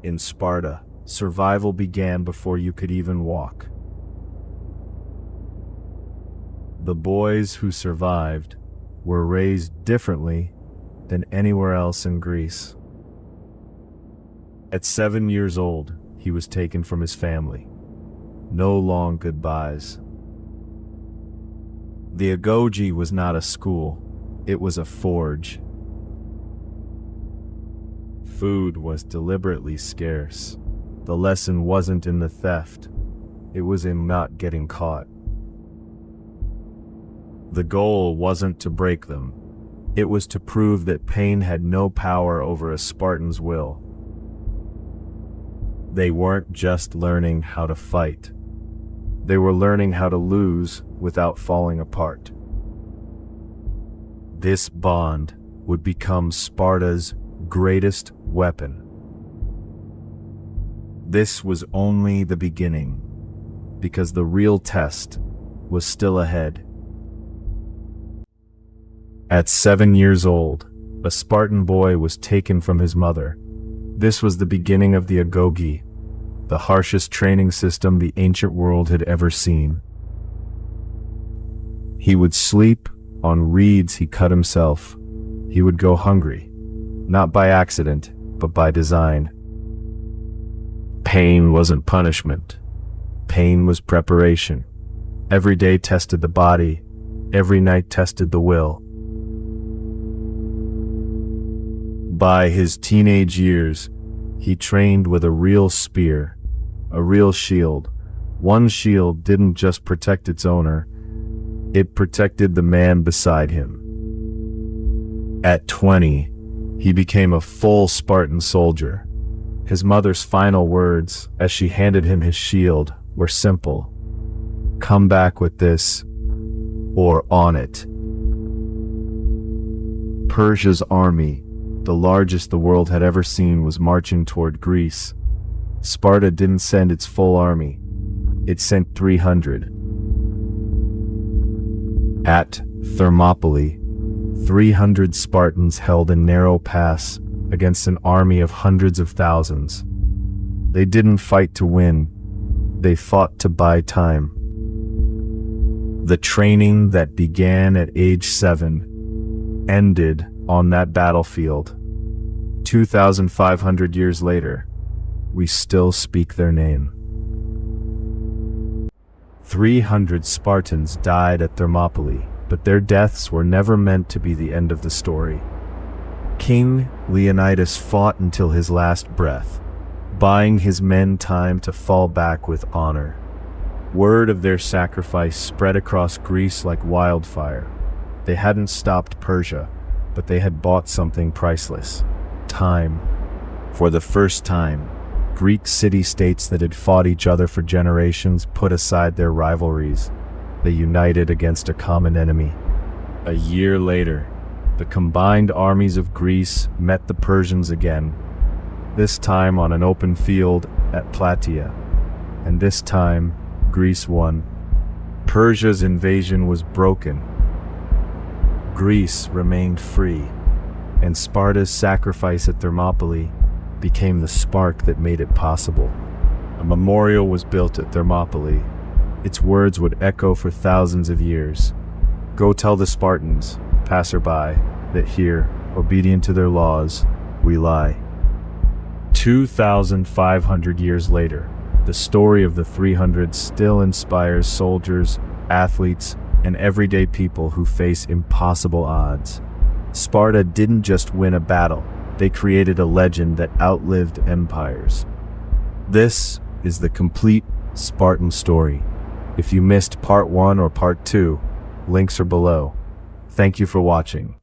In Sparta, survival began before you could even walk. The boys who survived were raised differently than anywhere else in Greece. At 7 years old, he was taken from his family. No long goodbyes. The agoge was not a school, it was a forge. Food was deliberately scarce. The lesson wasn't in the theft, it was in not getting caught. The goal wasn't to break them, it was to prove that pain had no power over a Spartan's will. They weren't just learning how to fight. They were learning how to lose without falling apart. This bond would become Sparta's greatest weapon. This was only the beginning, because the real test was still ahead. At 7 years old, a Spartan boy was taken from his mother. This was the beginning of the agoge, the harshest training system the ancient world had ever seen. He would sleep on reeds he cut himself. He would go hungry, not by accident, but by design. Pain wasn't punishment. Pain was preparation. Every day tested the body. Every night tested the will. By his teenage years, he trained with a real spear, a real shield. One shield didn't just protect its owner, it protected the man beside him. At 20, he became a full Spartan soldier. His mother's final words, as she handed him his shield, were simple. "Come back with this, or on it." Persia's army, the largest the world had ever seen, was marching toward Greece. Sparta didn't send its full army. It sent 300. At Thermopylae, 300 Spartans held a narrow pass against an army of hundreds of thousands. They didn't fight to win. They fought to buy time. The training that began at age 7 ended on that battlefield. 2,500 years later, we still speak their name. 300 Spartans died at Thermopylae, but their deaths were never meant to be the end of the story. King Leonidas fought until his last breath, buying his men time to fall back with honor. Word of their sacrifice spread across Greece like wildfire. They hadn't stopped Persia, but they had bought something priceless: time. For the first time, Greek city-states that had fought each other for generations put aside their rivalries. They united against a common enemy. A year later, the combined armies of Greece met the Persians again, this time on an open field at Plataea. And this time, Greece won. Persia's invasion was broken. Greece remained free, and Sparta's sacrifice at Thermopylae became the spark that made it possible. A memorial was built at Thermopylae. Its words would echo for thousands of years. "Go tell the Spartans, passerby, that here, obedient to their laws, we lie." 2,500 years later, the story of the 300 still inspires soldiers, athletes, and everyday people who face impossible odds. Sparta didn't just win a battle, they created a legend that outlived empires. This is the complete Spartan story. If you missed part 1 or part 2, links are below. Thank you for watching.